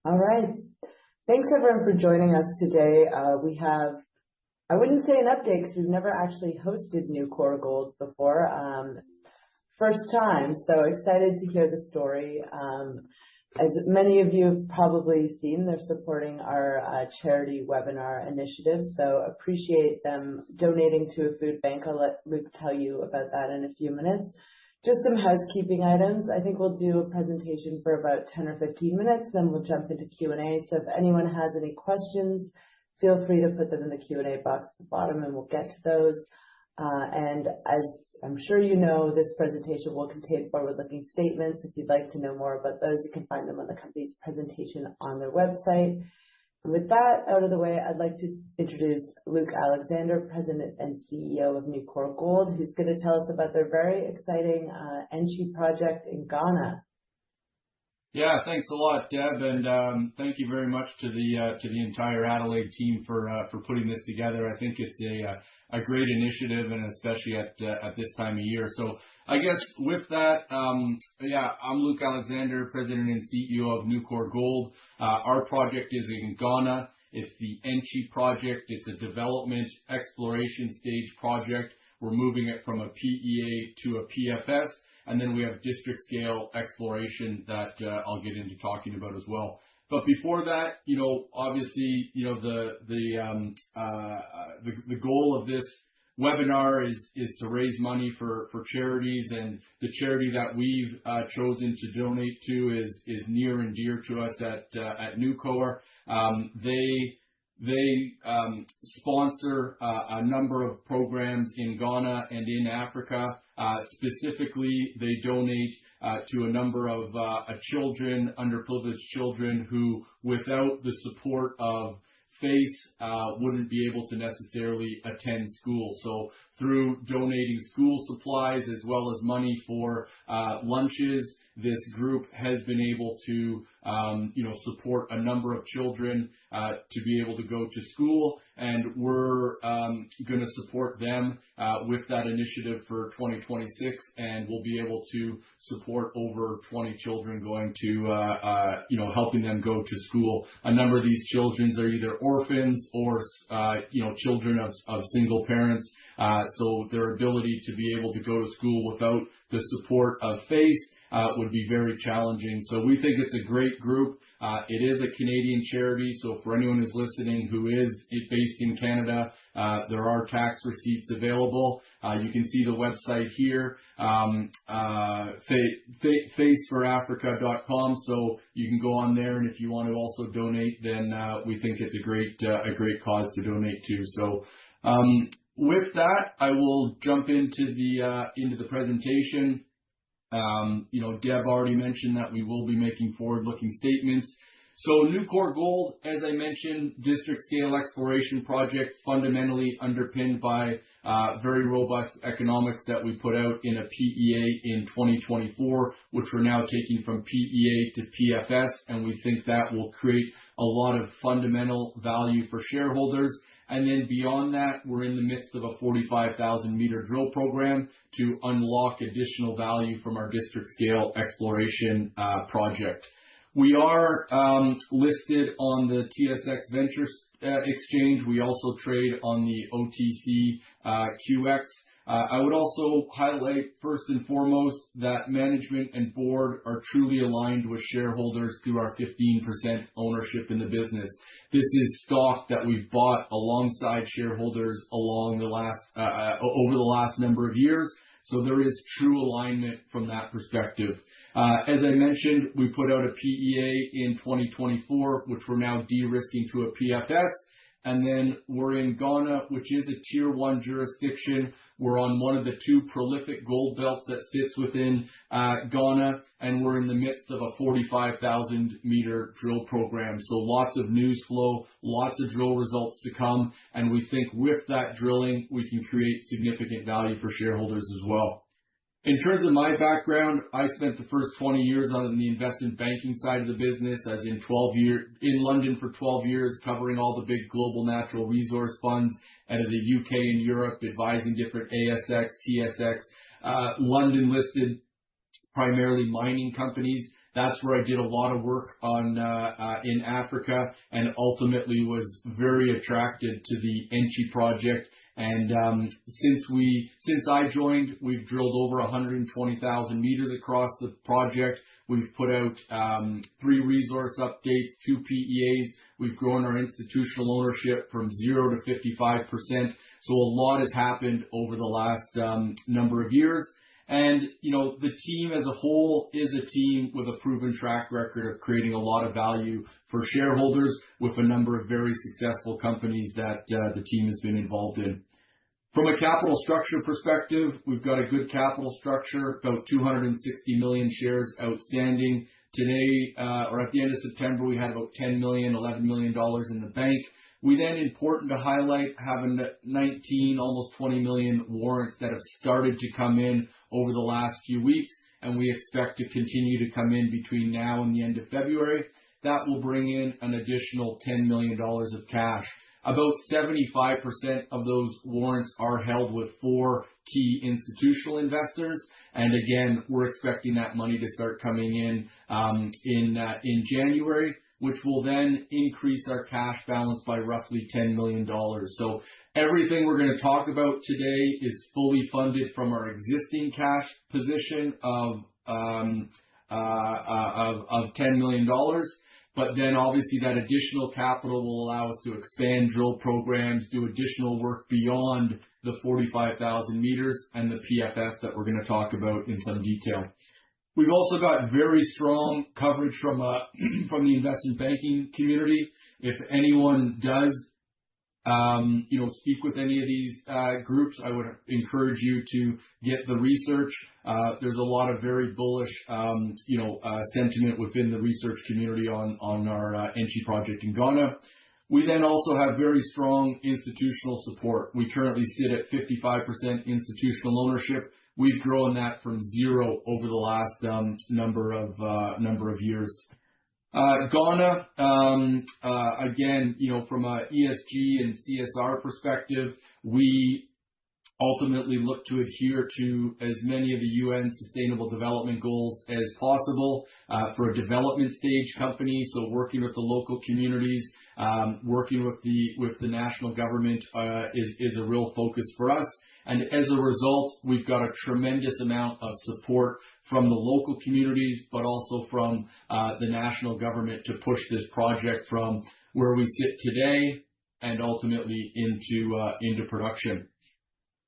All right. Thanks everyone for joining us today. We have, I wouldn't say an update because we've never actually hosted Newcore Gold before. First time, so excited to hear the story. As many of you have probably seen, they're supporting our charity webinar initiative, so appreciate them donating to a food bank. I'll let Luke tell you about that in a few minutes. Just some housekeeping items. I think we'll do a presentation for about 10 or 15 minutes, then we'll jump into Q&A. So if anyone has any questions, feel free to put them in the Q&A box at the bottom and we'll get to those. And as I'm sure you know, this presentation will contain forward-looking statements. If you'd like to know more about those, you can find them on the company's presentation on their website. With that out of the way, I'd like to introduce Luke Alexander, President and CEO of Newcore Gold, who's going to tell us about their very exciting Enchi project in Ghana. Yeah, thanks a lot, Deb, and thank you very much to the entire Adelaide team for putting this together. I think it's a great initiative, and especially at this time of year. So I guess with that, I'm Luke Alexander, President and CEO of Newcore Gold. Our project is in Ghana. It's the Enchi project. It's a development exploration stage project. We're moving it from a PEA to a PFS. And then we have district scale exploration that I'll get into talking about as well. But before that, obviously, the goal of this webinar is to raise money for charities, and the charity that we've chosen to donate to is near and dear to us at Newcore. They sponsor a number of programs in Ghana and in Africa. Specifically, they donate to a number of children, underprivileged children, who, without the support of FACE, wouldn't be able to necessarily attend school. So through donating school supplies as well as money for lunches, this group has been able to support a number of children to be able to go to school, and we're going to support them with that initiative for 2026, and we'll be able to support over 20 children going to helping them go to school. A number of these children are either orphans or children of single parents, so their ability to be able to go to school without the support of FACE would be very challenging. So we think it's a great group. It is a Canadian charity, so for anyone who's listening who is based in Canada, there are tax receipts available. You can see the website here, faceforafrica.com, so you can go on there, and if you want to also donate, then we think it's a great cause to donate to. So with that, I will jump into the presentation. Deb already mentioned that we will be making forward-looking statements. So Newcore Gold, as I mentioned, district scale exploration project, fundamentally underpinned by very robust economics that we put out in a PEA in 2024, which we're now taking from PEA to PFS, and we think that will create a lot of fundamental value for shareholders. And then beyond that, we're in the midst of a 45,000 meter drill program to unlock additional value from our district scale exploration project. We are listed on the TSX Venture Exchange. We also trade on the OTCQX. I would also highlight first and foremost that management and board are truly aligned with shareholders through our 15% ownership in the business. This is stock that we've bought alongside shareholders over the last number of years. So there is true alignment from that perspective. As I mentioned, we put out a PEA in 2024, which we're now de-risking to a PFS. And then we're in Ghana, which is a tier 1 jurisdiction. We're on one of the 2 prolific gold belts that sits within Ghana, and we're in the midst of a 45,000 meter drill program. So lots of news flow, lots of drill results to come, and we think with that drilling, we can create significant value for shareholders as well. In terms of my background, I spent the first 20 years on the investment banking side of the business, as in London for 12 years, covering all the big global natural resource funds out of the UK and Europe, advising different ASX, TSX, London listed primarily mining companies, That's where I did a lot of work on in Africa, and ultimately was very attracted to the Enchi project. And since I joined, we've drilled over 120,000 meters across the project. We've put out 3 resource updates, 2 PEAs. We've grown our institutional ownership from 0 to 55%. So a lot has happened over the last number of years. And, you know, the team as a whole is a team with a proven track record of creating a lot of value for shareholders, with a number of very successful companies that the team has been involved in. From a capital structure perspective, we've got a good capital structure, about 260 million shares outstanding. Today, or at the end of September, we had about $10 million, $11 million in the bank. We then, important to highlight, have 19, almost 20 million warrants that have started to come in over the last few weeks, and we expect to continue to come in between now and the end of February. That will bring in an additional $10 million of cash. About 75% of those warrants are held with 4 key institutional investors. And again, we're expecting that money to start coming in January, which will then increase our cash balance by roughly $10 million. So everything we're going to talk about today is fully funded from our existing cash position of $10 million. But then obviously that additional capital will allow us to expand drill programs, do additional work beyond the 45,000 meters and the PFS that we're going to talk about in some detail. We've also got very strong coverage from the investment banking community. If anyone does speak with any of these groups, I would encourage you to get the research. There's a lot of very bullish, sentiment within the research community on our Enchi project in Ghana. We then also have very strong institutional support. We currently sit at 55% institutional ownership. We've grown that from 0 over the last number of years. Ghana, again, from a ESG and CSR perspective, we ultimately look to adhere to as many of the UN Sustainable Development Goals as possible for a development stage company. So working with the local communities, working with the national government is a real focus for us. And as a result, we've got a tremendous amount of support from the local communities, but also from the national government to push this project from where we sit today and ultimately into production.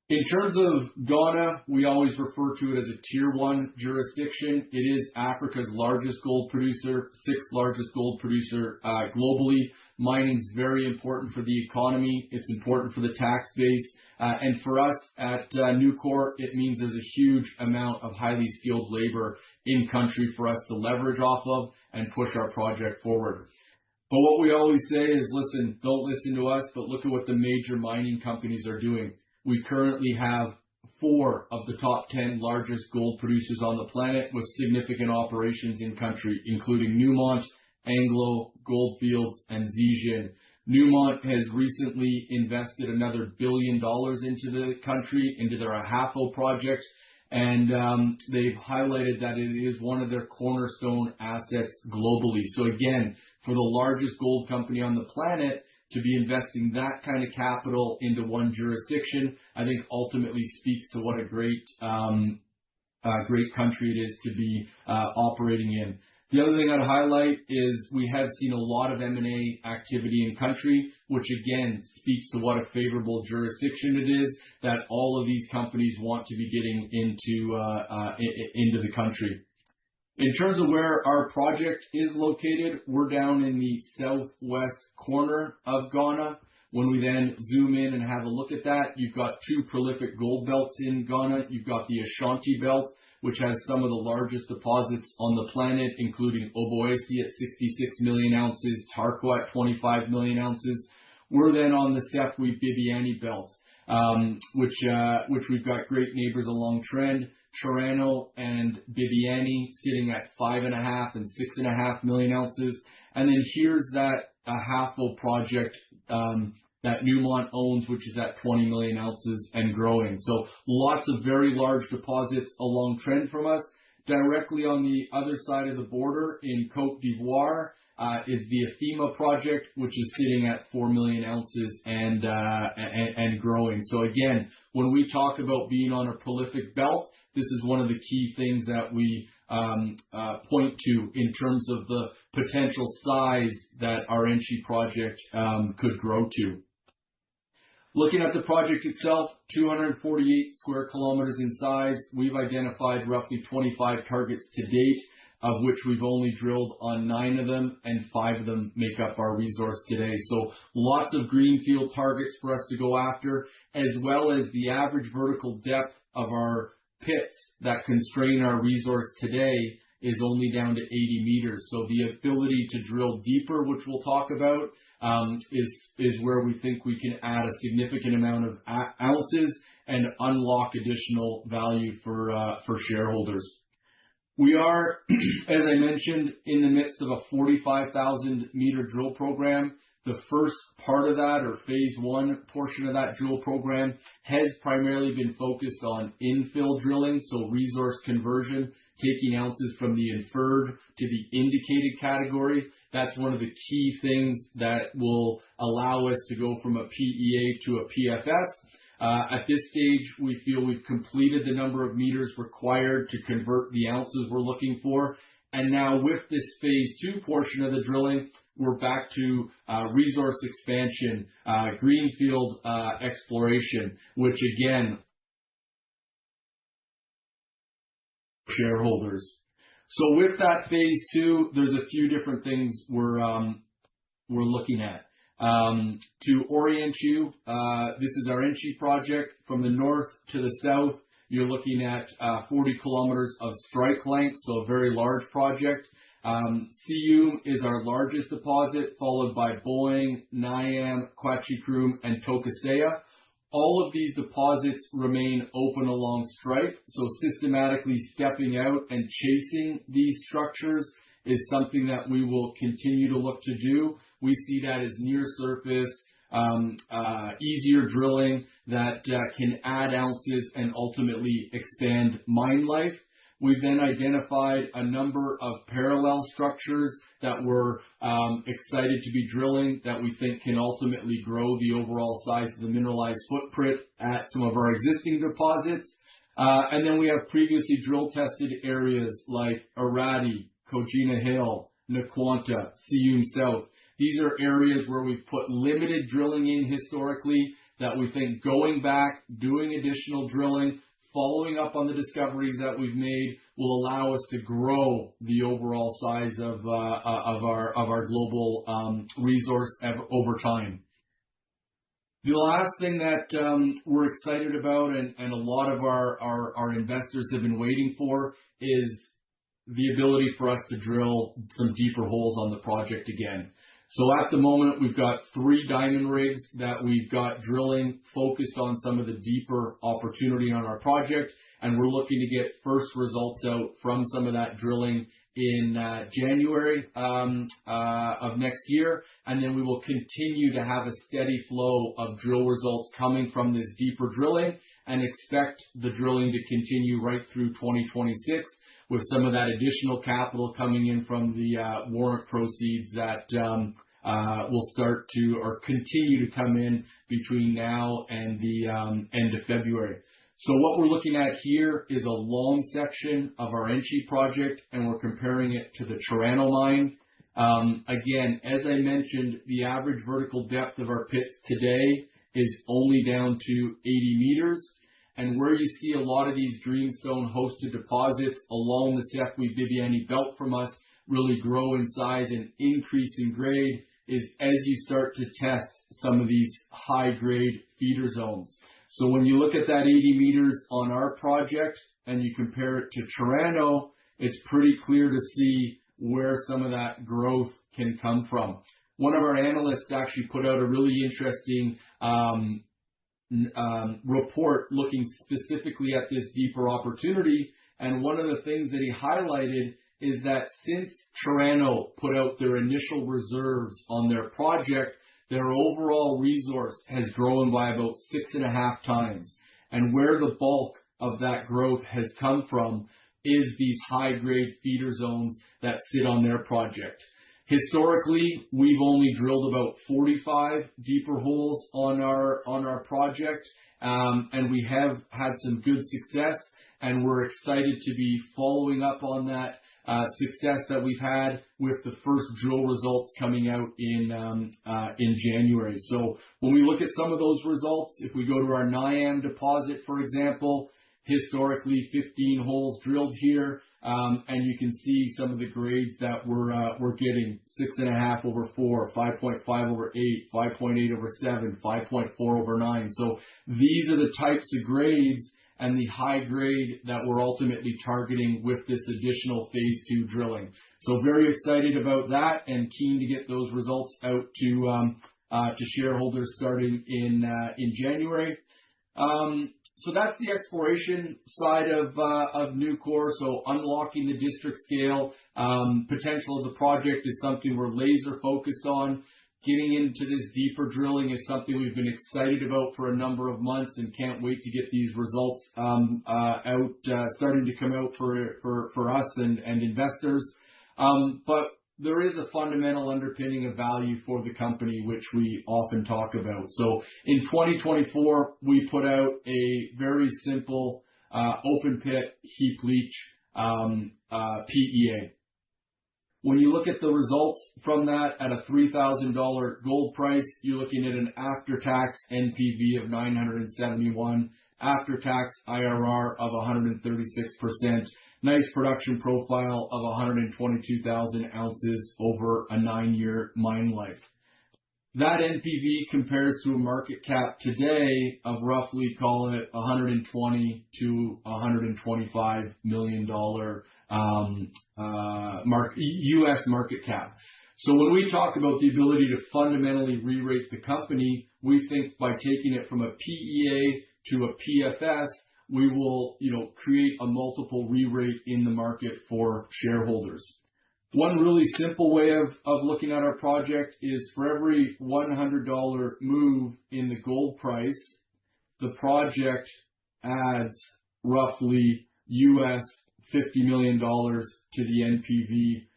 In terms of Ghana, we always refer to it as a tier 1 jurisdiction. It is Africa's largest gold producer, 6th largest gold producer globally. Mining is very important for the economy. It's important for the tax base. And for us at Newcore, it means there's a huge amount of highly skilled labor in country for us to leverage off of and push our project forward. But what we always say is, listen, don't listen to us, but look at what the major mining companies are doing. We currently have 4 of the top 10 largest gold producers on the planet with significant operations in country, including Newmont, Anglo, Gold Fields, and Zijin. Newmont has recently invested another $1 billion into the country, into their Ahafo project, and they've highlighted that it is one of their cornerstone assets globally. So again, for the largest gold company on the planet to be investing that kind of capital into one jurisdiction, I think ultimately speaks to what a great country it is to be operating in. The other thing I'd highlight is we have seen a lot of M&A activity in country, which again speaks to what a favorable jurisdiction it is that all of these companies want to be getting into the country. In terms of where our project is located, we're down in the southwest corner of Ghana. When we then zoom in and have a look at that, you've got 2 prolific gold belts in Ghana. You've got the Ashanti Belt, which has some of the largest deposits on the planet, including Obuasi at 66 million ounces, Tarkwa at 25 million ounces. We're then on the Sefwi-Bibiani Belt, which we've got great neighbors along trend. Chirano and Bibiani sitting at 5.5 and 6.5 million ounces. And then here's that Ahafo project that Newmont owns, which is at 20 million ounces and growing. So lots of very large deposits along trend from us. Directly on the other side of the border in Côte d'Ivoire is the Afema project, which is sitting at 4 million ounces and growing. So again, when we talk about being on a prolific belt, this is one of the key things that we point to in terms of the potential size that our Enchi project could grow to. Looking at the project itself, 248 square kilometers in size. We've identified roughly 25 targets to date, of which we've only drilled on 9 of them, and 5 of them make up our resource today. So lots of greenfield targets for us to go after, as well as the average vertical depth of our pits that constrain our resource today is only down to 80 meters. So the ability to drill deeper, which we'll talk about, is where we think we can add a significant amount of ounces and unlock additional value for shareholders. We are, as I mentioned, in the midst of a 45,000 meter drill program. The first part of that, or phase 1 portion of that drill program, has primarily been focused on infill drilling, so resource conversion, taking ounces from the inferred to the indicated category. That's one of the key things that will allow us to go from a PEA to a PFS. At this stage, we feel we've completed the number of meters required to convert the ounces we're looking for. And now with this phase 2 portion of the drilling, we're back to resource expansion, greenfield exploration, which again, shareholders. So with that phase 2, there's a few different things we're looking at. To orient you, this is our Enchi project. From the north to the south, you're looking at 40 kilometers of strike length, so a very large project. Siyum is our largest deposit, followed by Boin, Nyam, Quachikrum, and Tokasea. All of these deposits remain open along strike, so systematically stepping out and chasing these structures is something that we will continue to look to do. We see that as near surface, easier drilling that can add ounces and ultimately expand mine life. We've then identified a number of parallel structures that we're excited to be drilling that we think can ultimately grow the overall size of the mineralized footprint at some of our existing deposits. And then we have previously drill tested areas like Arati, Kojina Hill, Naquanta, Siyum South. These are areas where we've put limited drilling in historically that we think going back, doing additional drilling, following up on the discoveries that we've made will allow us to grow the overall size of our global resource over time. The last thing that we're excited about and a lot of our investors have been waiting for is the ability for us to drill some deeper holes on the project again. So at the moment, we've got 3 diamond rigs that we've got drilling focused on some of the deeper opportunity on our project, and we're looking to get first results out from some of that drilling in January of next year, and then we will continue to have a steady flow of drill results coming from this deeper drilling and expect the drilling to continue right through 2026 with some of that additional capital coming in from the warrant proceeds that will start to or continue to come in between now and the end of February. So what we're looking at here is a long section of our Enchi project, and we're comparing it to the Chirano mine. Again, as I mentioned, the average vertical depth of our pits today is only down to 80 meters. And where you see a lot of these greenstone hosted deposits along the Sekwe-Bibiani belt from us really grow in size and increase in grade is as you start to test some of these high grade feeder zones. So when you look at that 80 meters on our project and you compare it to Chirano, it's pretty clear to see where some of that growth can come from. One of our analysts actually put out a really interesting report looking specifically at this deeper opportunity. And one of the things that he highlighted is that since Chirano put out their initial reserves on their project, their overall resource has grown by about 6.5 times. And where the bulk of that growth has come from, is these high-grade feeder zones that sit on their project. Historically, we've only drilled about 45 deeper holes on our project, and we have had some good success, and we're excited to be following up on that success that we've had with the first drill results coming out in January. So when we look at some of those results, if we go to our Nyam deposit, for example, historically 15 holes drilled here, and you can see some of the grades that we're getting: 6.5 over 4, 5.5 over 8, 5.8 over 7, 5.4 over 9. So these are the types of grades and the high grade that we're ultimately targeting with this additional phase 2 drilling. So very excited about that and keen to get those results out to shareholders starting in January. So that's the exploration side of Newcore. So unlocking the district scale potential of the project is something we're laser focused on. Getting into this deeper drilling is something we've been excited about for a number of months and can't wait to get these results starting to come out for us and investors. But there is a fundamental underpinning of value for the company, which we often talk about. So in 2024, we put out a very simple open pit heap leach PEA. When you look at the results from that at a $3,000 gold price, you're looking at an after-tax NPV of 971, after-tax IRR of 136%, nice production profile of 122,000 ounces over a 9-year mine life. That NPV compares to a market cap today of roughly, call it $120 to $125 million US market cap. So when we talk about the ability to fundamentally re-rate the company, we think by taking it from a PEA to a PFS, we will, create a multiple re-rate in the market for shareholders. One really simple way of looking at our project is for every $100 move in the gold price, the project adds roughly US $50 million to the NPV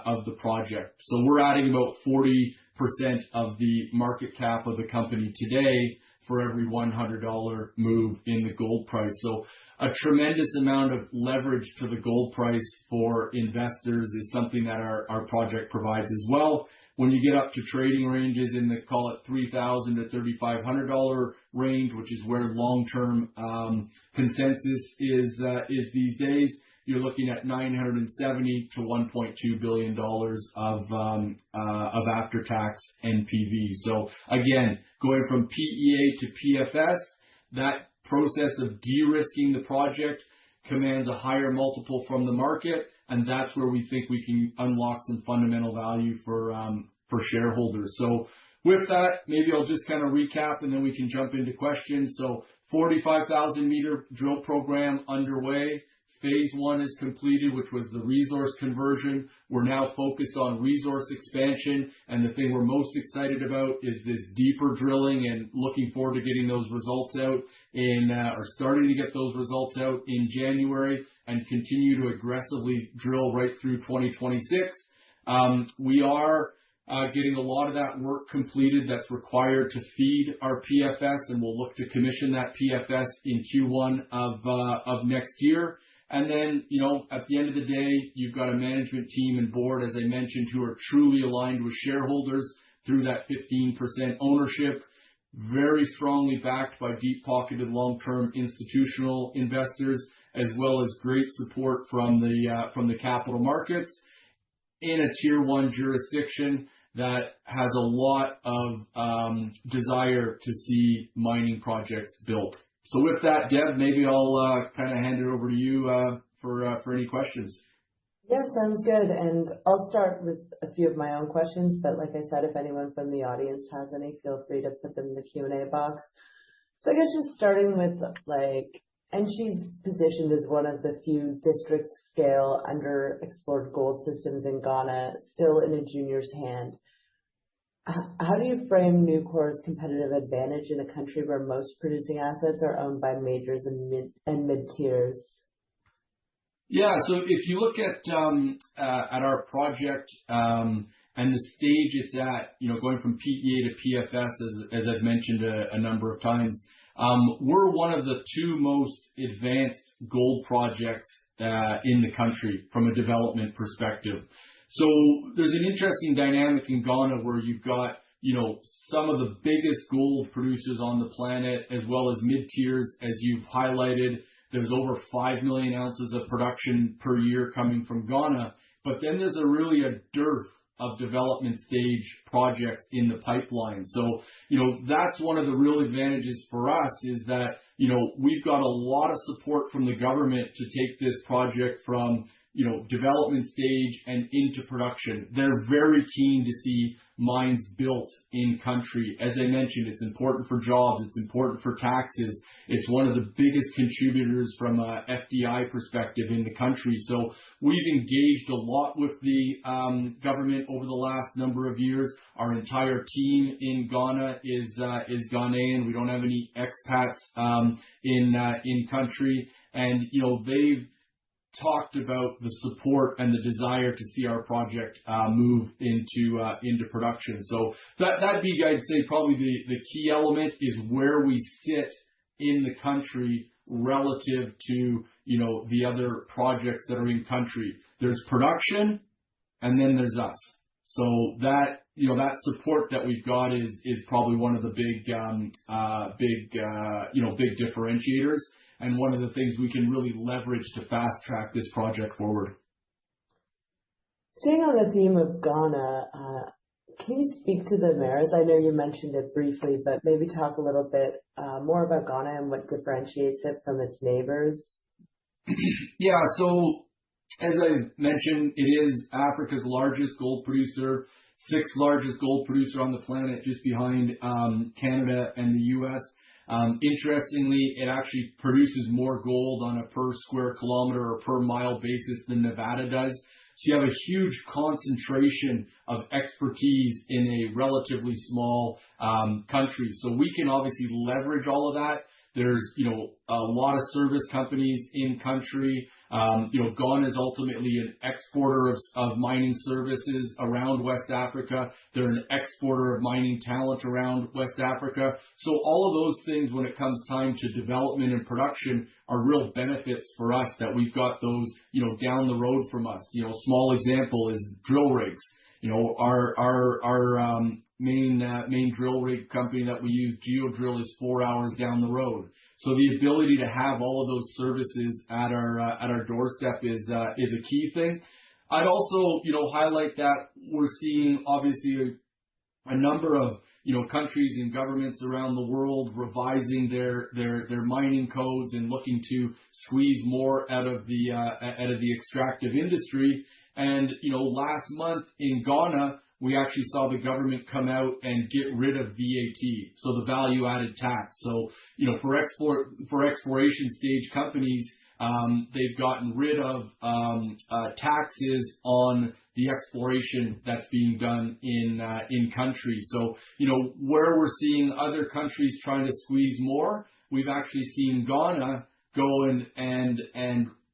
of the project. So we're adding about 40% of the market cap of the company today for every $100 move in the gold price. So a tremendous amount of leverage to the gold price for investors is something that our project provides as well. When you get up to trading ranges in the, call it $3,000 to $3,500 range, which is where long-term consensus is these days, you're looking at $970 to $1.2 billion of after-tax NPV. So again, going from PEA to PFS, that process of de-risking the project commands a higher multiple from the market, and that's where we think we can unlock some fundamental value for shareholders. So with that, maybe I'll just kind of recap and then we can jump into questions. So 45,000 meter drill program underway. Phase 1 is completed, which was the resource conversion. We're now focused on resource expansion, and the thing we're most excited about is this deeper drilling and looking forward to getting those results out or starting to get those results out in January and continue to aggressively drill right through 2026. We are getting a lot of that work completed that's required to feed our PFS, and we'll look to commission that PFS in Q1 of next year. And then, at the end of the day, you've got a management team and board, as I mentioned, who are truly aligned with shareholders through that 15% ownership, very strongly backed by deep-pocketed long-term institutional investors, as well as great support from the capital markets in a tier 1 jurisdiction that has a lot of desire to see mining projects built. So with that, Deb, maybe I'll kind of hand it over to you for any questions. Yeah, sounds good. And I'll start with a few of my own questions, but like I said, if anyone from the audience has any, feel free to put them in the Q&A box. So I guess just starting with Enchi's positioned as one of the few district scale underexplored gold systems in Ghana, still in a junior's hand. How do you frame Newcore's competitive advantage in a country where most producing assets are owned by majors and mid-tiers? Yeah, so if you look at our project and the stage it's at, going from PEA to PFS, as I've mentioned a number of times, we're one of the two most advanced gold projects in the country from a development perspective. So there's an interesting dynamic in Ghana where you've got some of the biggest gold producers on the planet, as well as mid-tiers, as you've highlighted. There's over 5 million ounces of production per year coming from Ghana. But then there's really a dearth of development stage projects in the pipeline. So, that's one of the real advantages for us is that, we've got a lot of support from the government to take this project from, development stage and into production. They're very keen to see mines built in country. As I mentioned, it's important for jobs. It's important for taxes. It's one of the biggest contributors from a FDI perspective in the country. So we've engaged a lot with the government over the last number of years. Our entire team in Ghana is Ghanaian. We don't have any expats in country, and they've talked about the support and the desire to see our project move into production. So that'd be, I'd say, probably the key element is where we sit in the country relative to the other projects that are in country. There's production, and then there's us. So that that support that we've got is probably one of the big differentiators, and one of the things we can really leverage to fast track this project forward. Staying on the theme of Ghana, can you speak to the merits? I know you mentioned it briefly, but maybe talk a little bit more about Ghana and what differentiates it from its neighbors. Yeah, so as I mentioned, it is Africa's largest gold producer, sixth largest gold producer on the planet, just behind Canada and the U.S. Interestingly, it actually produces more gold on a per square kilometer or per mile basis than Nevada does. So you have a huge concentration of expertise in a relatively small country. So we can obviously leverage all of that. There's, a lot of service companies in country. Ghana is ultimately an exporter of mining services around West Africa. They're an exporter of mining talent around West Africa. So all of those things, when it comes time to development and production, are real benefits for us that we've got those, down the road from us. Small example is drill rigs. Our main drill rig company that we use, Geodrill, is 4 hours down the road. So the ability to have all of those services at our doorstep is a key thing. I'd also highlight that we're seeing obviously a number of countries and governments around the world revising their mining codes and looking to squeeze more out of the extractive industry. And last month in Ghana, we actually saw the government come out and get rid of VAT, so the value added tax. So for exploration stage companies, they've gotten rid of taxes on the exploration that's being done in country. So where we're seeing other countries trying to squeeze more, we've actually seen Ghana go and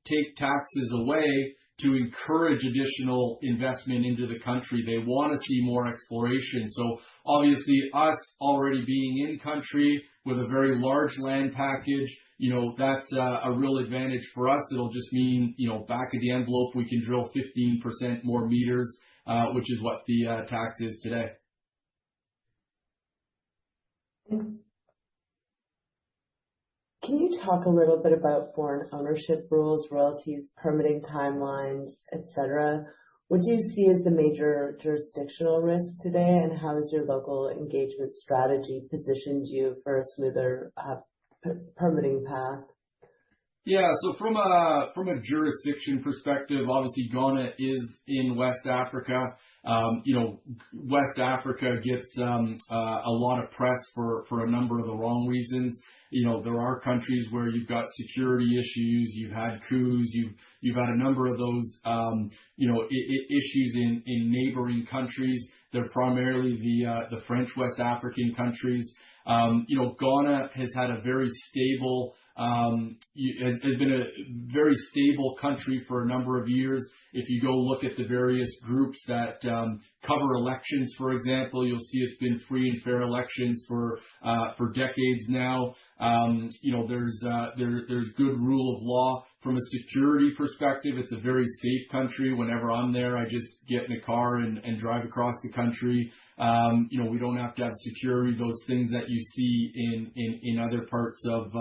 take taxes away to encourage additional investment into the country. They want to see more exploration. So obviously us already being in country with a very large land package, that's a real advantage for us. It'll just mean, back of the envelope, we can drill 15% more meters, which is what the tax is today. Can you talk a little bit about foreign ownership rules, royalties, permitting timelines, etc.? What do you see as the major jurisdictional risks today, and how has your local engagement strategy positioned you for a smoother permitting path? Yeah, so from a jurisdiction perspective, obviously Ghana is in West Africa. West Africa gets a lot of press for a number of the wrong reasons. There are countries where you've got security issues, you've had coups, you've had a number of those issues in neighboring countries. They're primarily the French West African countries. Ghana has had a very stable has been a very stable country for a number of years. If you go look at the various groups that cover elections, for example, you'll see it's been free and fair elections for decades now. There's good rule of law. From a security perspective, it's a very safe country. Whenever I'm there, I just get in a car and drive across the country. We don't have to have security, those things that you see in other parts of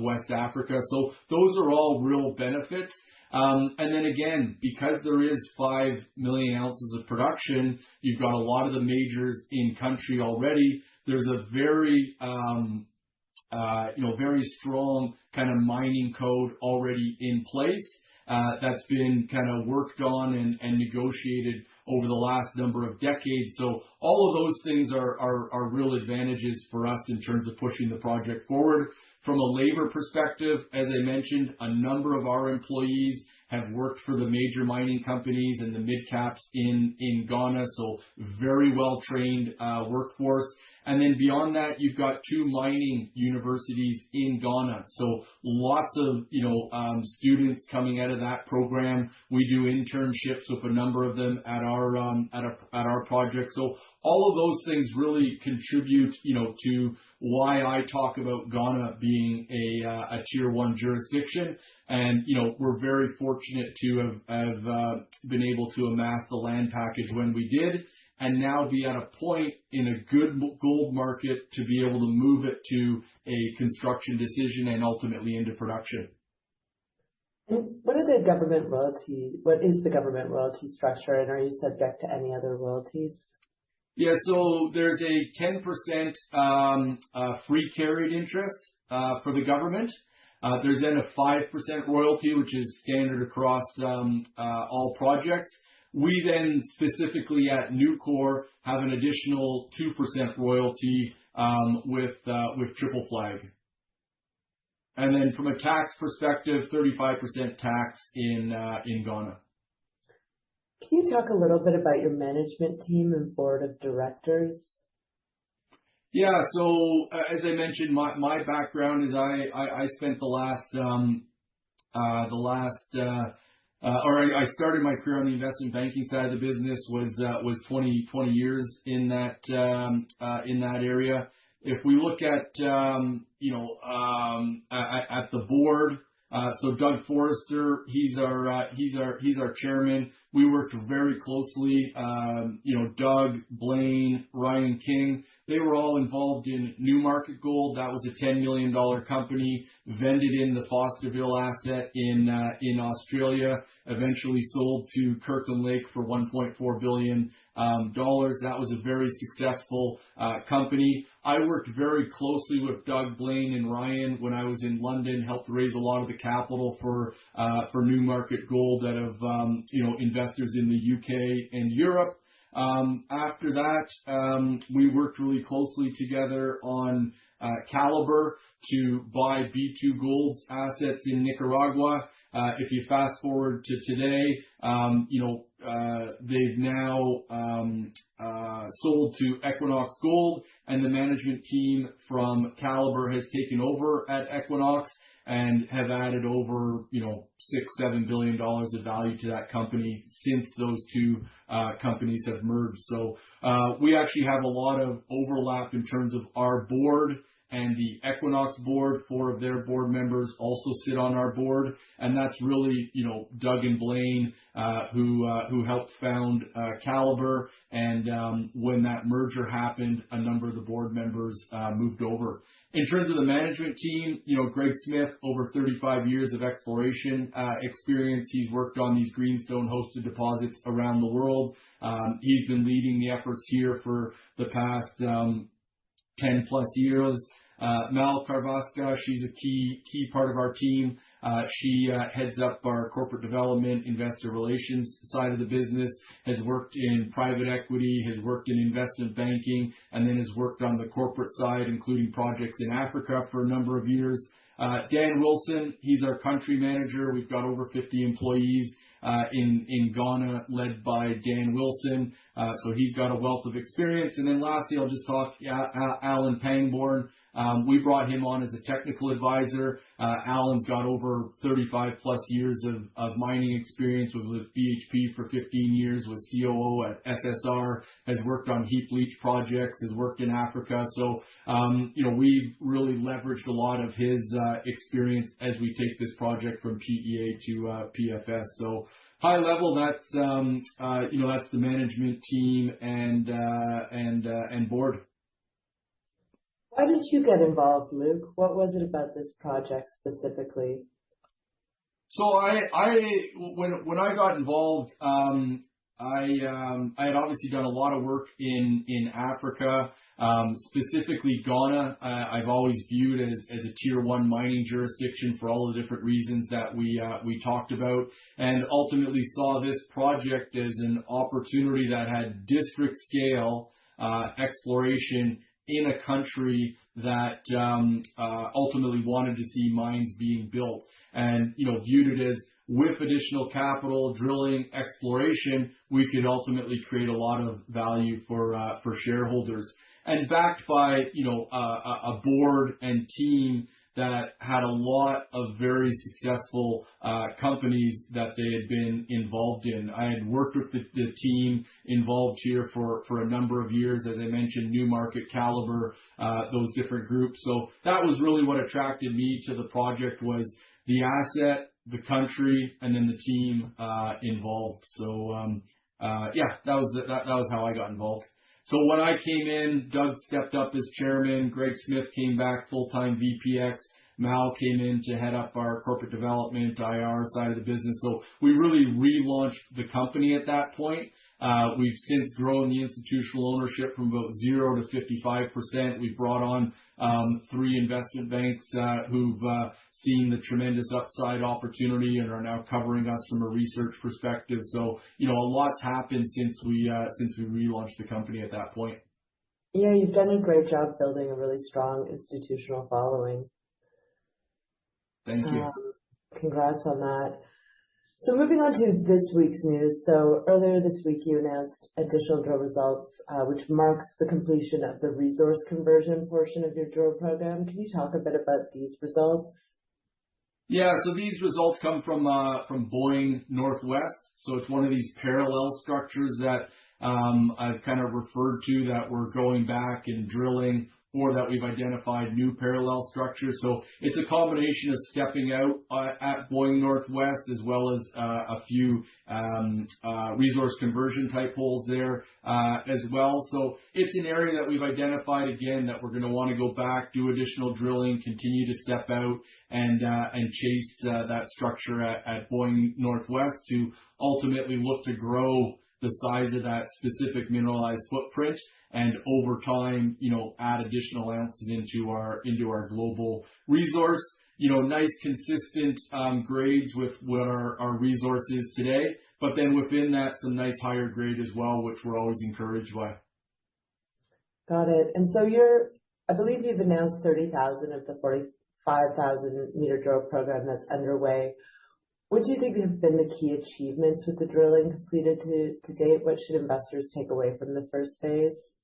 West Africa. So those are all real benefits. And then again, because there is 5 million ounces of production, you've got a lot of the majors in country already. There's a very very strong kind of mining code already in place that's been kind of worked on and negotiated over the last number of decades. So all of those things are real advantages for us in terms of pushing the project forward. From a labor perspective, as I mentioned, a number of our employees have worked for the major mining companies and the mid-caps in Ghana, so very well-trained workforce. And then beyond that, you've got 2 mining universities in Ghana. So lots of, students coming out of that program. We do internships with a number of them at our project. So all of those things really contribute, to why I talk about Ghana being a tier 1 jurisdiction. And, we're very fortunate to have been able to amass the land package when we did, and now be at a point in a good gold market to be able to move it to a construction decision and ultimately into production. And what is the government royalty structure, and are you subject to any other royalties? Yeah, so there's a 10% free carried interest for the government. There's then a 5% royalty, which is standard across all projects. We then specifically at Newcore have an additional 2% royalty with Triple Flag. And then from a tax perspective, 35% tax in Ghana. Can you talk a little bit about your management team and board of directors? Yeah, so as I mentioned, my background is I spent I started my career on the investment banking side of the business, was 20 years in that area. If we look at at the board, so Doug Forrester, he's our chairman. We worked very closely. Doug, Blaine, Ryan King, they were all involved in Newmarket Gold. That was a $10 million company, vended in the Fosterville asset in Australia, eventually sold to Kirkland Lake for $1.4 billion. That was a very successful company. I worked very closely with Doug, Blaine, and Ryan when I was in London, helped raise a lot of the capital for Newmarket Gold out of investors in the UK and Europe. After that, we worked really closely together on Calibre to buy B2 Gold's assets in Nicaragua. If you fast forward to today, they've now sold to Equinox Gold, and the management team from Calibre has taken over at Equinox and have added over, $6-7 billion of value to that company since those two companies have merged. So we actually have a lot of overlap in terms of our board and the Equinox board. 4 of their board members also sit on our board, and that's really, Doug and Blaine, who helped found Calibre, and when that merger happened, a number of the board members moved over. In terms of the management team, Greg Smith, over 35 years of exploration experience. He's worked on these greenstone hosted deposits around the world. He's been leading the efforts here for the past 10 plus years. Mal Carvasca, she's a key part of our team. She heads up our corporate development, investor relations side of the business, has worked in private equity, has worked in investment banking, and then has worked on the corporate side, including projects in Africa for a number of years. Dan Wilson, he's our country manager. We've got over 50 employees in Ghana, led by Dan Wilson. So he's got a wealth of experience. And then lastly, I'll just talk Alan Pangborn. We brought him on as a technical advisor. Alan's got over 35 plus years of mining experience, was with BHP for 15 years, was COO at SSR, has worked on heap leach projects, has worked in Africa. So, we've really leveraged a lot of his experience as we take this project from PEA to PFS. So high level, that's the management team and board. Why did you get involved, Luke? What was it about this project specifically? So when I got involved, I had obviously done a lot of work in Africa, specifically Ghana. I've always viewed as a tier one mining jurisdiction for all the different reasons that we talked about, and ultimately saw this project as an opportunity that had district scale exploration in a country that ultimately wanted to see mines being built, and viewed it as, with additional capital, drilling, exploration, we could ultimately create a lot of value for shareholders, and backed by a board and team that had a lot of very successful companies that they had been involved in. I had worked with the team involved here for a number of years, as I mentioned, Newmarket, Caliber, those different groups. So that was really what attracted me to the project, was the asset, the country, and then the team involved. So that was how I got involved. So when I came in, Doug stepped up as chairman, Greg Smith came back full-time VPX, Mal came in to head up our corporate development, IR side of the business. So we really relaunched the company at that point. We've since grown the institutional ownership from about 0 to 55%. We've brought on 3 investment banks who've seen the tremendous upside opportunity and are now covering us from a research perspective. So, a lot's happened since we relaunched the company at that point. Yeah, you've done a great job building a really strong institutional following. Thank you. Congrats on that. So moving on to this week's news. So earlier this week, you announced additional drill results, which marks the completion of the resource conversion portion of your drill program. Can you talk a bit about these results? Yeah, so these results come from Boin Northwest. So it's one of these parallel structures that I've kind of referred to, that we're going back and drilling, or that we've identified new parallel structures. So it's a combination of stepping out at Boin Northwest, as well as a few resource conversion type holes there as well. So it's an area that we've identified, again, that we're going to want to go back, do additional drilling, continue to step out and chase that structure at Boin Northwest, to ultimately look to grow the size of that specific mineralized footprint, and over time, add additional ounces into our global resource. Nice consistent grades with what our resource is today, but then within that, some nice higher grade as well, which we're always encouraged by. Got it. And so I believe you've announced 30,000 of the 45,000 meter drill program that's underway. What do you think have been the key achievements with the drilling completed to date? What should investors take away from the first phase?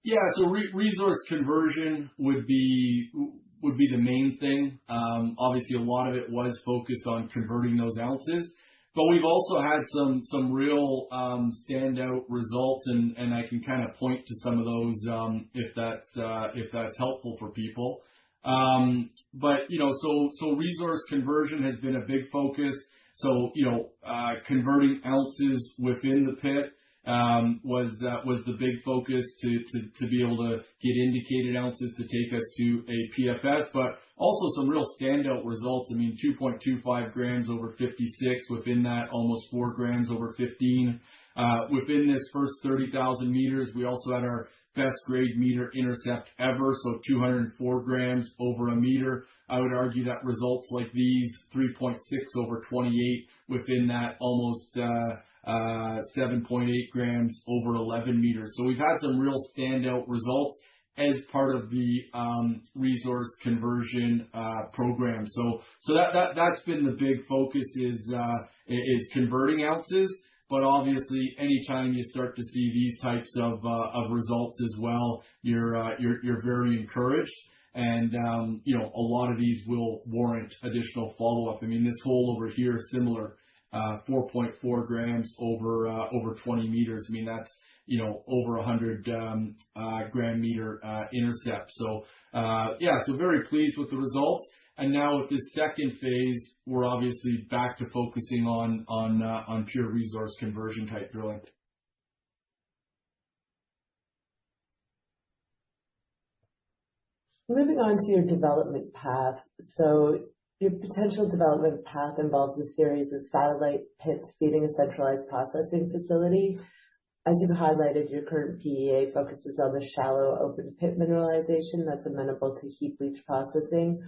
Yeah, so resource conversion would be the main thing. Obviously, a lot of it was focused on converting those ounces, but we've also had some real standout results, and I can kind of point to some of those if that's helpful for people. But so resource conversion has been a big focus. So converting ounces within the pit was the big focus to be able to get indicated ounces to take us to a PFS, but also some real standout results. I mean, 2.25 grams over 56, within that almost 4 grams over 15. Within this first 30,000 meters, we also had our best grade meter intercept ever, so 204 grams over a meter. I would argue that results like these, 3.6 over 28, within that almost 7.8 grams over 11 meters. So we've had some real standout results, as part of the resource conversion program. So that's been the big focus is converting ounces. But obviously, anytime you start to see these types of results as well, you're very encouraged. And a lot of these will warrant additional follow-up. I mean, this hole over here is similar, 4.4 grams over 20 meters. I mean, that's over 100 gram meter intercept. So so very pleased with the results. And now with this second phase, we're obviously back to focusing on pure resource conversion type drilling. Moving on to your development path. So your potential development path involves a series of satellite pits feeding a centralized processing facility. As you've highlighted, your current PEA focuses on the shallow open pit mineralization that's amenable to heap leach processing.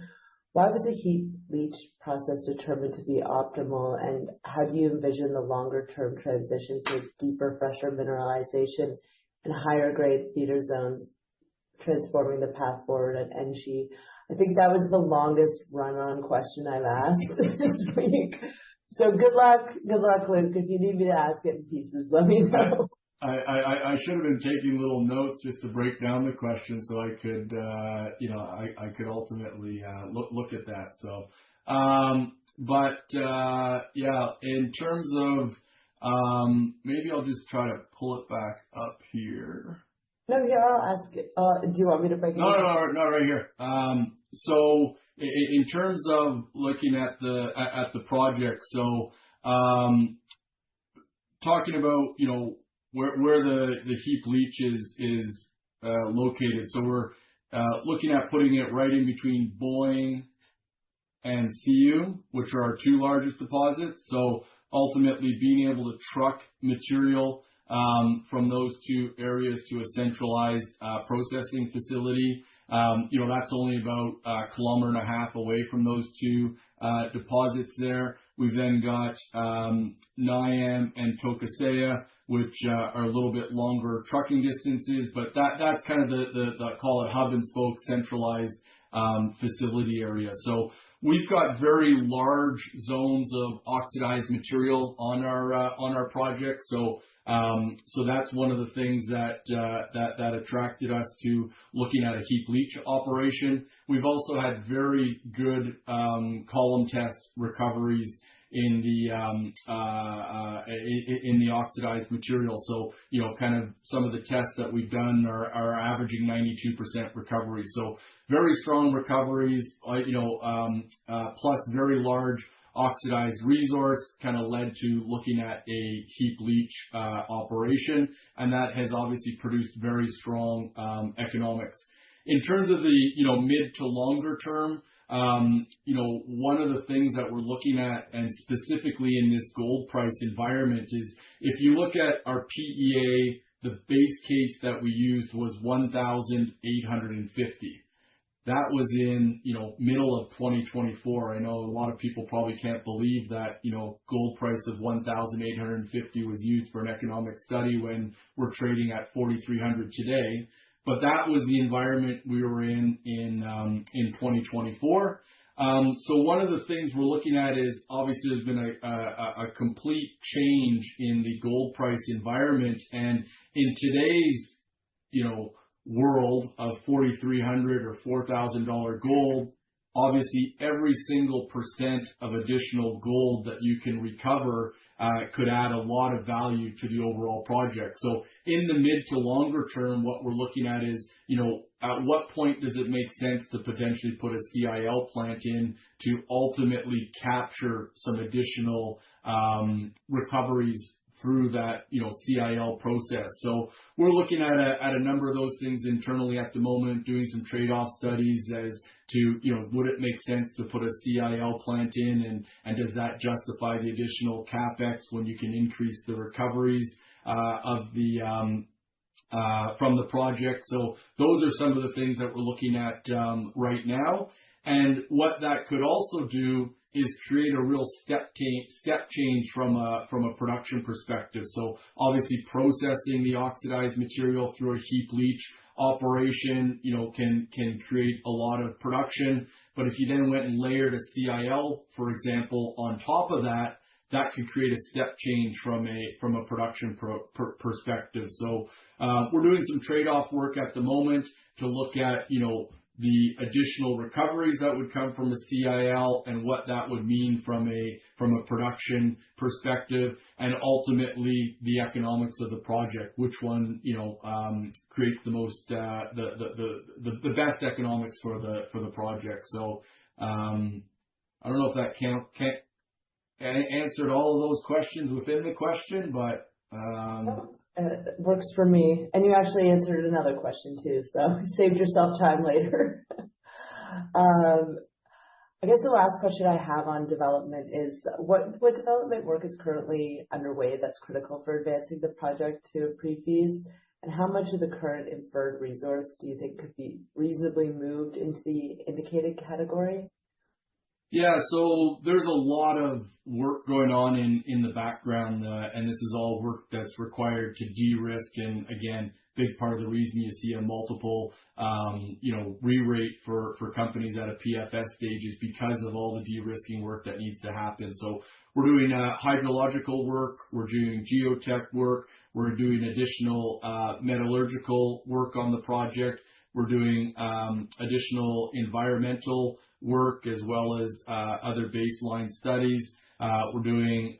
Why was a heap leach process determined to be optimal, and how do you envision the longer-term transition to deeper, fresher mineralization and higher-grade feeder zones transforming the path forward at Enchi? I think that was the longest run-on question I've asked this week. So good luck, Luke. If you need me to ask it in pieces, let me know. I should have been taking little notes just to break down the question so I could, I could ultimately look at that. So, in terms of, maybe I'll just try to pull it back up here. No, here, I'll ask it. Do you want me to break it down? No, right here. So in terms of looking at the project, so talking about, where the heap leach is located. So we're looking at putting it right in between Boin and CU, which are our two largest deposits. So ultimately being able to truck material from those two areas to a centralized processing facility. That's only about 1.5 kilometers away from those two deposits there. We've then got Nyam and Tokasea, which are a little bit longer trucking distances, but that's kind of the call it hub and spoke centralized facility area. So we've got very large zones of oxidized material on our project. So that's one of the things that attracted us to looking at a heap leach operation. We've also had very good column test recoveries in the oxidized material. So kind of some of the tests that we've done are averaging 92% recovery. So very strong recoveries, plus very large oxidized resource kind of led to looking at a heap leach operation, and that has obviously produced very strong economics. In terms of the mid to longer term, one of the things that we're looking at, and specifically in this gold price environment, is if you look at our PEA, the base case that we used was 1,850. That was in, middle of 2024. I know a lot of people probably can't believe that, gold price of 1,850 was used for an economic study when we're trading at 4,300 today. But that was the environment we were in 2024. So one of the things we're looking at is obviously there's been a complete change in the gold price environment. And in today's, world of 4,300 or $4,000 gold, obviously every single percent of additional gold that you can recover could add a lot of value to the overall project. So in the mid to longer term, what we're looking at is, at what point does it make sense to potentially put a CIL plant in to ultimately capture some additional recoveries through that, CIL process. So we're looking at a number of those things internally at the moment, doing some trade-off studies as to, would it make sense to put a CIL plant in, and does that justify the additional capex when you can increase the recoveries of the from the project. So those are some of the things that we're looking at right now. And what that could also do is create a real step change from a production perspective. So obviously processing the oxidized material through a heap leach operation, can create a lot of production. But if you then went and layered a CIL, for example, on top of that, that could create a step change from a production perspective. So we're doing some trade-off work at the moment to look at, the additional recoveries that would come from a CIL and what that would mean from a production perspective, and ultimately the economics of the project, which one creates the most the best economics for the project. So I don't know if that can't answered all of those questions within the question, but it works for me. And you actually answered another question too, so saved yourself time later. I guess the last question I have on development is what development work is currently underway that's critical for advancing the project to a pre-feas, and how much of the current inferred resource do you think could be reasonably moved into the indicated category? Yeah, so there's a lot of work going on in the background, and this is all work that's required to de-risk. And again, big part of the reason you see a multiple, re-rate for companies at a PFS stage is because of all the de-risking work that needs to happen. So we're doing hydrological work, we're doing geotech work, we're doing additional metallurgical work on the project, we're doing additional environmental work as well as other baseline studies. We're doing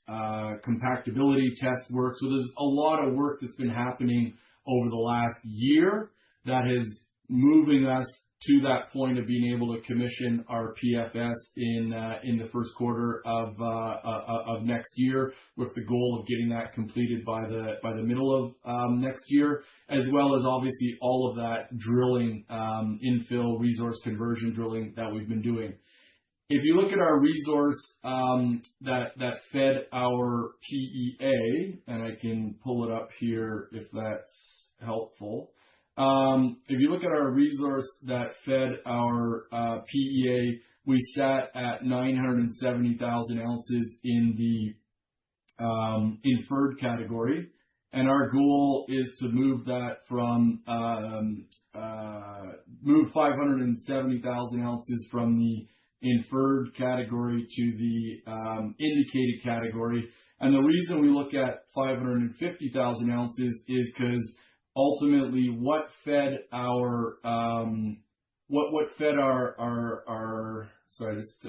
compactability test work. So there's a lot of work that's been happening over the last year that is moving us to that point of being able to commission our PFS in the first quarter of next year, with the goal of getting that completed by the middle of next year, as well as obviously all of that drilling, infill resource conversion drilling that we've been doing. If you look at our resource that fed our PEA, and I can pull it up here if that's helpful. If you look at our resource that fed our PEA, we sat at 970,000 ounces in the inferred category, and our goal is to move that from move 570,000 ounces from the inferred category to the indicated category. And the reason we look at 550,000 ounces is because ultimately what fed our sorry, I just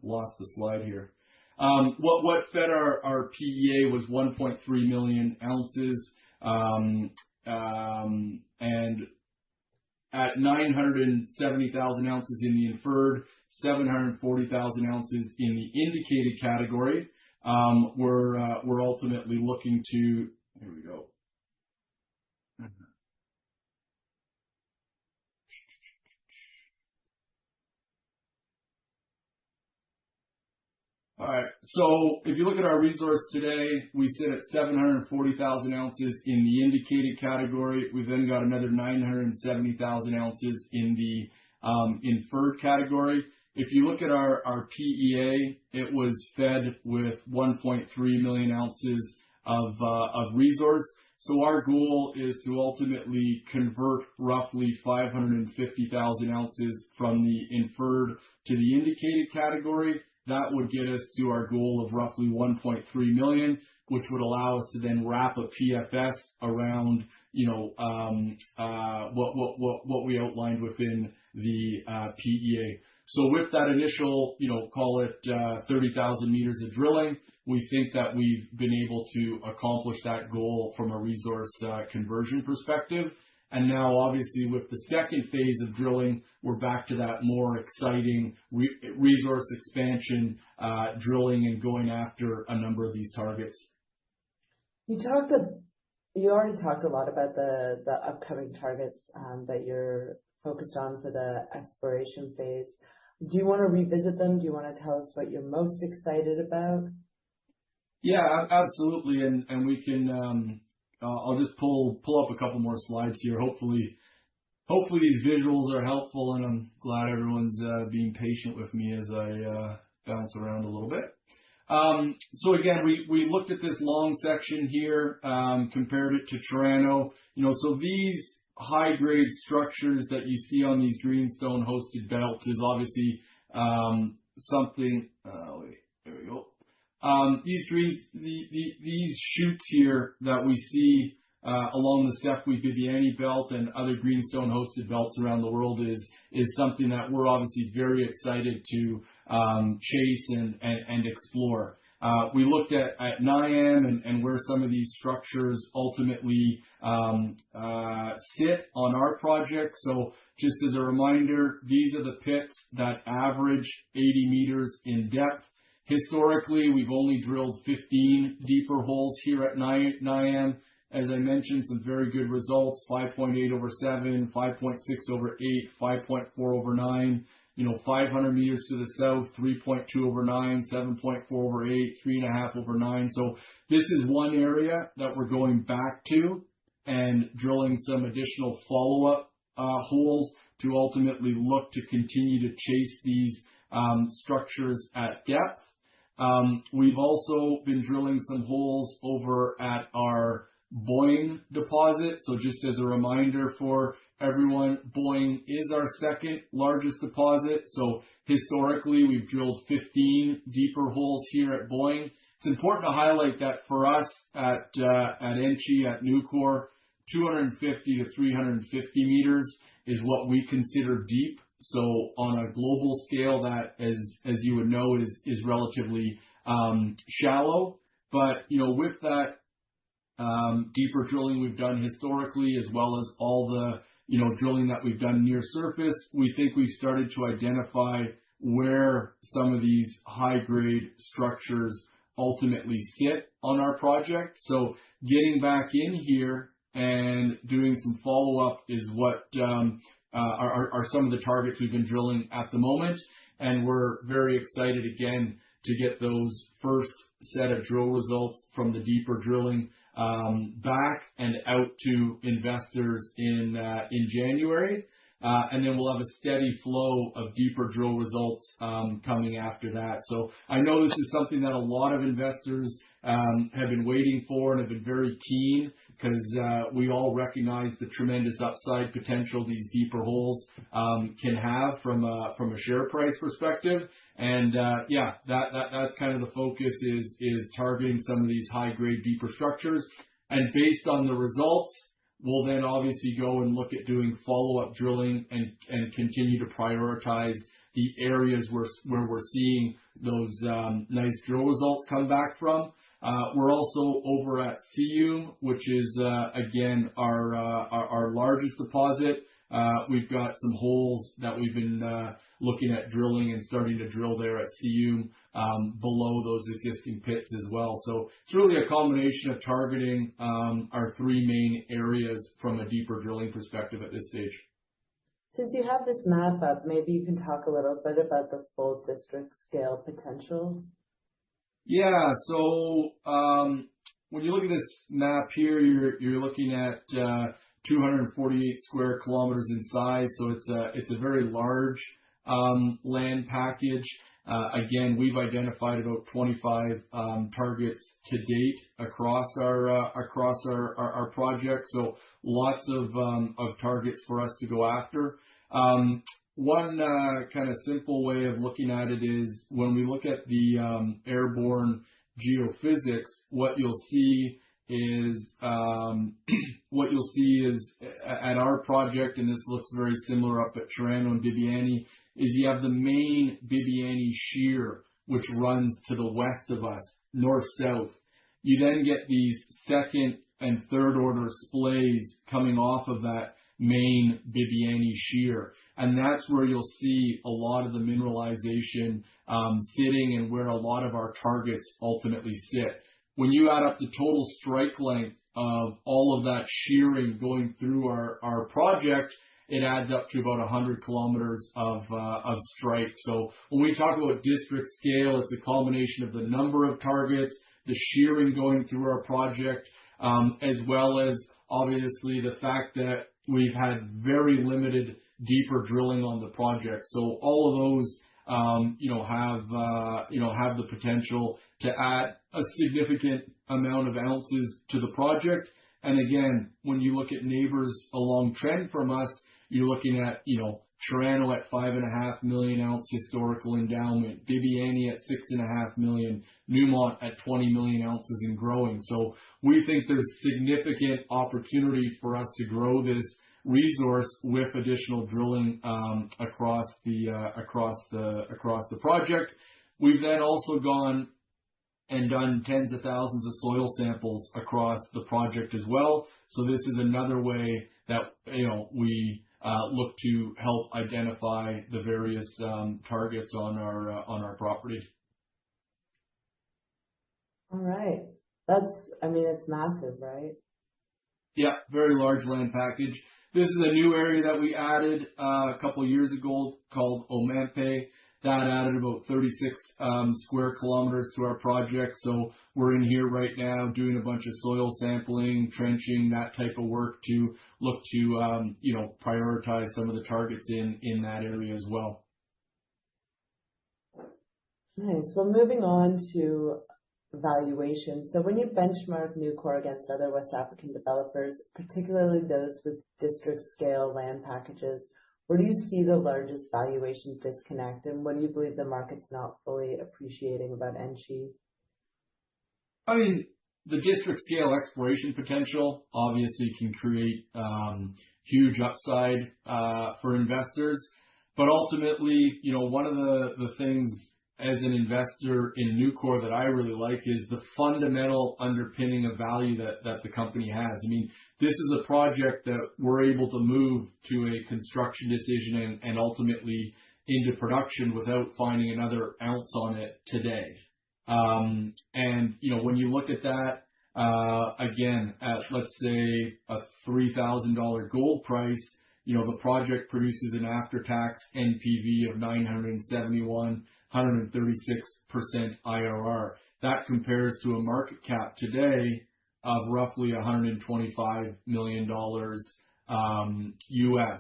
lost the slide here. What fed our PEA was 1.3 million ounces, and at 970,000 ounces in the inferred, 740,000 ounces in the indicated category, we're ultimately looking to, here we go. All right, so if you look at our resource today, we sit at 740,000 ounces in the indicated category. We've then got another 970,000 ounces in the inferred category. If you look at our PEA, it was fed with 1.3 million ounces of resource. So our goal is to ultimately convert roughly 550,000 ounces from the inferred to the indicated category. That would get us to our goal of roughly 1.3 million, which would allow us to then wrap a PFS around, what we outlined within the PEA. So with that initial, call it 30,000 meters of drilling, we think that we've been able to accomplish that goal from a resource conversion perspective. And now, obviously, with the second phase of drilling, we're back to that more exciting resource expansion, drilling and going after a number of these targets. You already talked a lot about the upcoming targets that you're focused on for the exploration phase. Do you want to revisit them? Do you want to tell us what you're most excited about? Yeah, absolutely. And we can, I'll just pull up a couple more slides here. Hopefully these visuals are helpful, and I'm glad everyone's being patient with me as I bounce around a little bit. So again, we looked at this long section here, compared it to Toronto. So these high-grade structures that you see on these greenstone-hosted belts is obviously something. Wait, there we go. These shoots here that we see along the Stepwey-Bibiani belt and other greenstone-hosted belts around the world is something that we're obviously very excited to chase and explore. We looked at NIAM and where some of these structures ultimately sit on our project. So just as a reminder, these are the pits that average 80 meters in depth. Historically, we've only drilled 15 deeper holes here at NIAM. As I mentioned, some very good results: 5.8 over 7, 5.6 over 8, 5.4 over 9. 500 meters to the south, 3.2 over 9, 7.4 over 8, 3.5 over 9. So this is one area that we're going back to and drilling some additional follow-up holes to ultimately look to continue to chase these structures at depth. We've also been drilling some holes over at our Boin deposit. So just as a reminder for everyone, Boin is our second largest deposit. So historically, we've drilled 15 deeper holes here at Boin. It's important to highlight that for us at Enchi, at Newcore, 250 to 350 meters is what we consider deep. So on a global scale, that, as you would know, is relatively shallow. But with that deeper drilling we've done historically, as well as all the drilling that we've done near surface, we think we've started to identify where some of these high-grade structures ultimately sit on our project. So getting back in here and doing some follow-up is what are some of the targets we've been drilling at the moment. And we're very excited again to get those first set of drill results from the deeper drilling back and out to investors in January. And then we'll have a steady flow of deeper drill results coming after that. So I know this is something that a lot of investors have been waiting for and have been very keen, because we all recognize the tremendous upside potential these deeper holes can have from a share price perspective. And that's kind of the focus is targeting some of these high grade deeper structures. And based on the results, we'll then obviously go and look at doing follow-up drilling and continue to prioritize the areas where we're seeing those nice drill results come back from. We're also over at Siyum, which is again our largest deposit. We've got some holes that we've been looking at drilling and starting to drill there at Siyum below those existing pits as well. So it's really a combination of targeting our three main areas from a deeper drilling perspective at this stage. Since you have this map up, maybe you can talk a little bit about the full district scale potential. Yeah, so when you look at this map here, you're looking at 248 square kilometers in size, so it's a very large land package. Again, we've identified about 25 targets to date across our project, so lots of targets for us to go after. One kind of simple way of looking at it is when we look at the airborne geophysics, what you'll see is at our project, and this looks very similar up at Chirano and Bibiani, is you have the main Bibiani shear, which runs to the west of us, north-south. You then get these second and third order splays coming off of that main Bibiani shear. And that's where you'll see a lot of the mineralization sitting and where a lot of our targets ultimately sit. When you add up the total strike length of all of that shearing going through our project, it adds up to about 100 kilometers of strike. So when we talk about district scale, it's a combination of the number of targets, the shearing going through our project, as well as obviously the fact that we've had very limited deeper drilling on the project. So all of those have the potential to add a significant amount of ounces to the project. And again, when you look at neighbors along trend from us, you're looking at, Toronto at 5.5 million ounce historical endowment, Bibiani at 6.5 million, Newmont at 20 million ounces and growing. So we think there's significant opportunity for us to grow this resource with additional drilling across the project. We've then also gone and done tens of thousands of soil samples across the project as well. So this is another way that we look to help identify the various targets on our property. All right. It's massive, right? Yeah, very large land package. This is a new area that we added a couple of years ago called Omampe. That added about 36 square kilometers to our project. So we're in here right now doing a bunch of soil sampling, trenching, that type of work to look to, prioritize some of the targets in that area as well. Nice. Well, moving on to valuation. So when you benchmark Newcore against other West African developers, particularly those with district scale land packages, where do you see the largest valuation disconnect, and what do you believe the market's not fully appreciating about Enchi? I mean, the district scale exploration potential obviously can create huge upside for investors. But ultimately, one of the things as an investor in Newcore that I really like is the fundamental underpinning of value that the company has. I mean, this is a project that we're able to move to a construction decision and ultimately into production without finding another ounce on it today. And, when you look at that, again, at let's say a $3,000 gold price, the project produces an after-tax NPV of 971, 136% IRR. That compares to a market cap today of roughly $125 million US.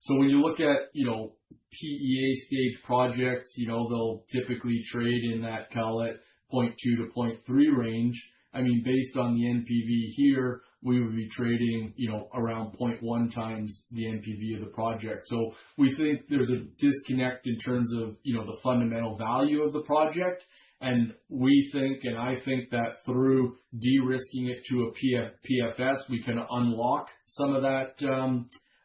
So when you look at, PEA stage projects, they'll typically trade in that, call it 0.2 to 0.3 range. I mean, based on the NPV here, we would be trading, around 0.1 times the NPV of the project. So we think there's a disconnect in terms of, the fundamental value of the project. And we think, and I think that through de-risking it to a PFS, we can unlock some of that,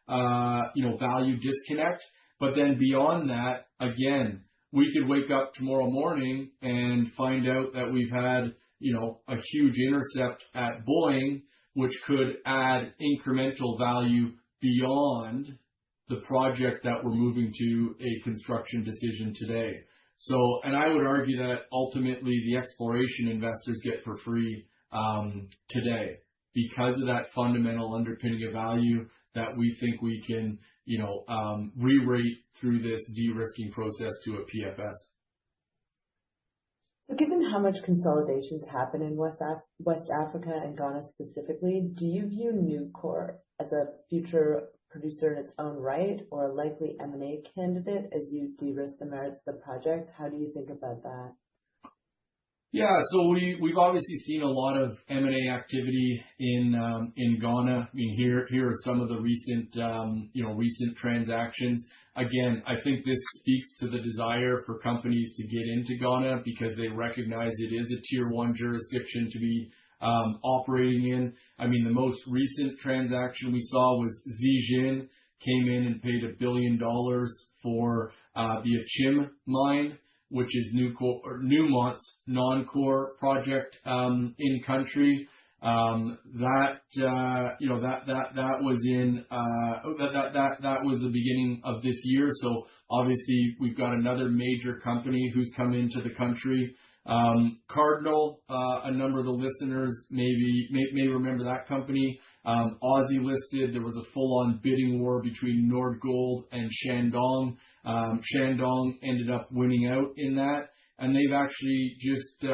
value disconnect. But then beyond that, again, we could wake up tomorrow morning and find out that we've had, a huge intercept at Boin, which could add incremental value beyond the project that we're moving to a construction decision today. So, and I would argue that ultimately the exploration investors get for free today because of that fundamental underpinning of value that we think we can, re-rate through this de-risking process to a PFS. So given how much consolidations happen in West Africa and Ghana specifically, do you view Newcore as a future producer in its own right or a likely M&A candidate as you de-risk the merits of the project? How do you think about that? Yeah, so we've obviously seen a lot of M&A activity in Ghana. I mean, here are some of the recent transactions. Again, I think this speaks to the desire for companies to get into Ghana because they recognize it is a tier 1 jurisdiction to be operating in. I mean, the most recent transaction we saw was Zijin came in and paid $1 billion for the Achim mine, which is Newmont's non-core project in country. That was the beginning of this year. So obviously we've got another major company who's come into the country. Cardinal, a number of the listeners may remember that company. Aussie listed. There was a full-on bidding war between Nord Gold and Shandong. Shandong ended up winning out in that, and they've actually just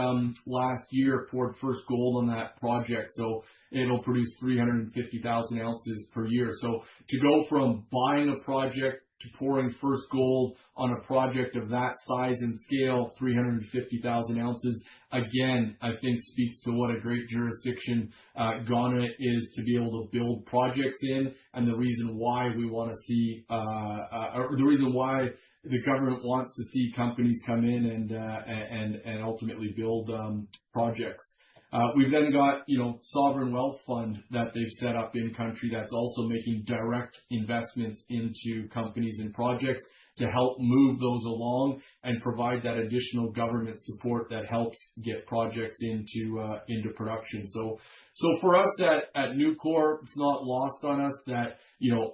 last year poured first gold on that project. So it'll produce 350,000 ounces per year. So to go from buying a project to pouring first gold on a project of that size and scale, 350,000 ounces, again, I think speaks to what a great jurisdiction Ghana is to be able to build projects in, and the reason why we want to see, or the reason why the government wants to see companies come in and ultimately build projects. We've then got, sovereign wealth fund that they've set up in country that's also making direct investments into companies and projects to help move those along and provide that additional government support that helps get projects into production. So for us at Newcore, it's not lost on us that,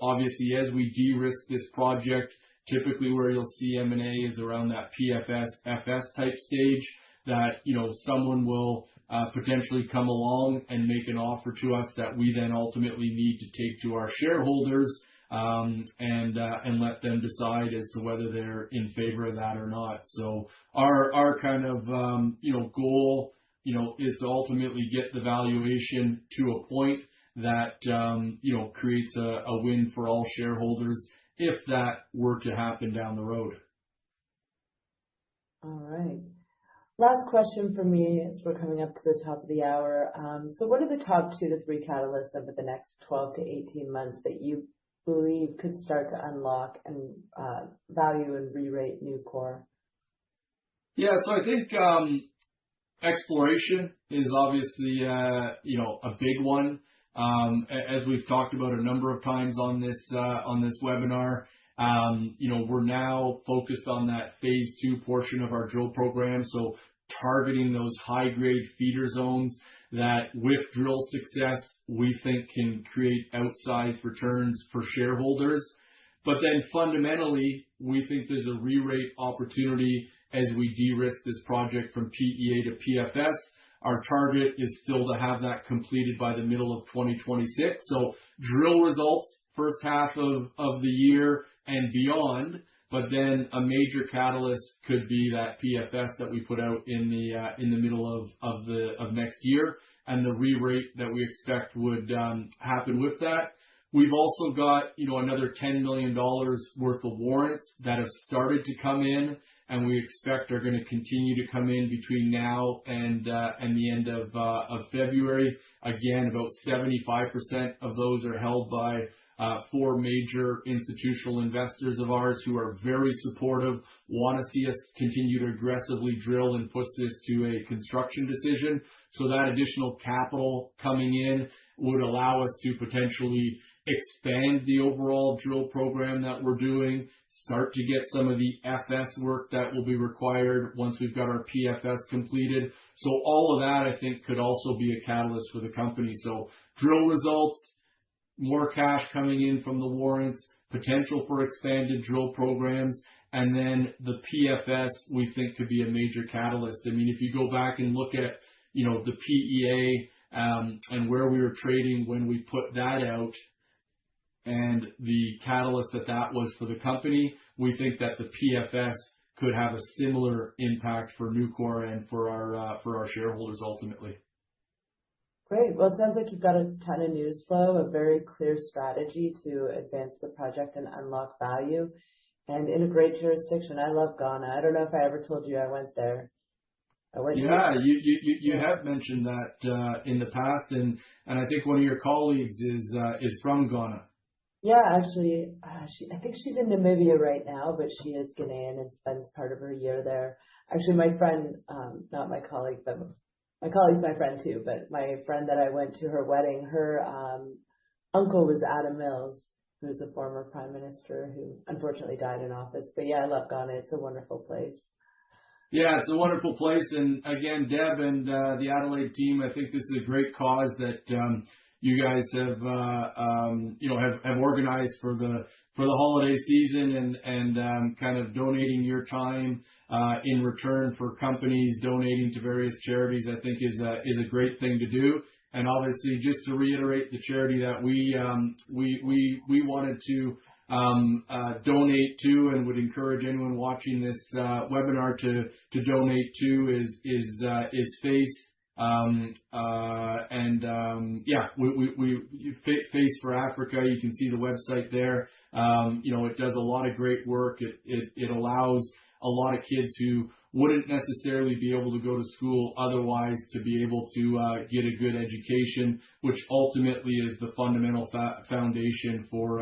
obviously as we de-risk this project, typically where you'll see M&A is around that PFS, FS type stage that, someone will potentially come along and make an offer to us that we then ultimately need to take to our shareholders and let them decide as to whether they're in favor of that or not. So our kind of, goal, is to ultimately get the valuation to a point that, creates a win for all shareholders if that were to happen down the road. All right. Last question for me as we're coming up to the top of the hour. So what are the top 2 to 3 catalysts over the next 12 to 18 months that you believe could start to unlock and value and re-rate Newcore? Yeah, so I think exploration is obviously, a big one. As we've talked about a number of times on this webinar, we're now focused on that phase 2 portion of our drill program. So targeting those high grade feeder zones that with drill success, we think can create outsized returns for shareholders. But then fundamentally, we think there's a re-rate opportunity as we de-risk this project from PEA to PFS. Our target is still to have that completed by the middle of 2026. So drill results first half of the year and beyond, but then a major catalyst could be that PFS that we put out in the middle of next year, and the re-rate that we expect would happen with that. We've also got, another $10 million worth of warrants that have started to come in, and we expect are going to continue to come in between now and the end of February. Again, about 75% of those are held by 4 major institutional investors of ours who are very supportive, want to see us continue to aggressively drill and push this to a construction decision. So that additional capital coming in would allow us to potentially expand the overall drill program that we're doing, start to get some of the FS work that will be required once we've got our PFS completed. So all of that, I think, could also be a catalyst for the company. So drill results, more cash coming in from the warrants, potential for expanded drill programs, and then the PFS we think could be a major catalyst. I mean, if you go back and look at, the PEA and where we were trading when we put that out and the catalyst that was for the company, we think that the PFS could have a similar impact for Newcore and for our shareholders ultimately. Great. Well, it sounds like you've got a ton of news flow, a very clear strategy to advance the project and unlock value, and in a great jurisdiction. I love Ghana. I don't know if I ever told you I went there. You have mentioned that in the past, and I think one of your colleagues is from Ghana. Yeah, actually, I think she's in Namibia right now, but she is Ghanaian and spends part of her year there. Actually, my friend, not my colleague, but my colleague's my friend too, but my friend that I went to her wedding, her uncle was Adam Mills, who was a former prime minister who unfortunately died in office. But yeah, I love Ghana. It's a wonderful place. Yeah, it's a wonderful place. And again, Deb and the Adelaide team, I think this is a great cause that you guys have organized for the holiday season and kind of donating your time in return for companies donating to various charities. I think is a great thing to do. And obviously, just to reiterate, the charity that we wanted to donate to and would encourage anyone watching this webinar to donate to is FACE, Yeah, we Face for Africa. You can see the website there. It does a lot of great work. It allows a lot of kids who wouldn't necessarily be able to go to school otherwise to be able to get a good education, which ultimately is the fundamental foundation for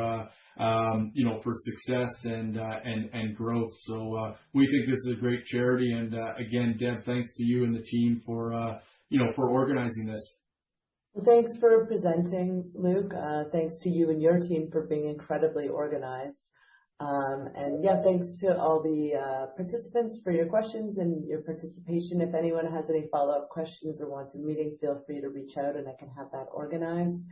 for success and growth. So we think this is a great charity. And again, Deb, thanks to you and the team for organizing this. Well, thanks for presenting, Luke. Thanks to you and your team for being incredibly organized. And yeah, thanks to all the participants for your questions and your participation. If anyone has any follow-up questions or wants a meeting, feel free to reach out and I can have that organized.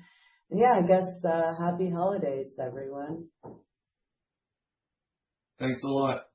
And yeah, I guess happy holidays, everyone. Thanks a lot.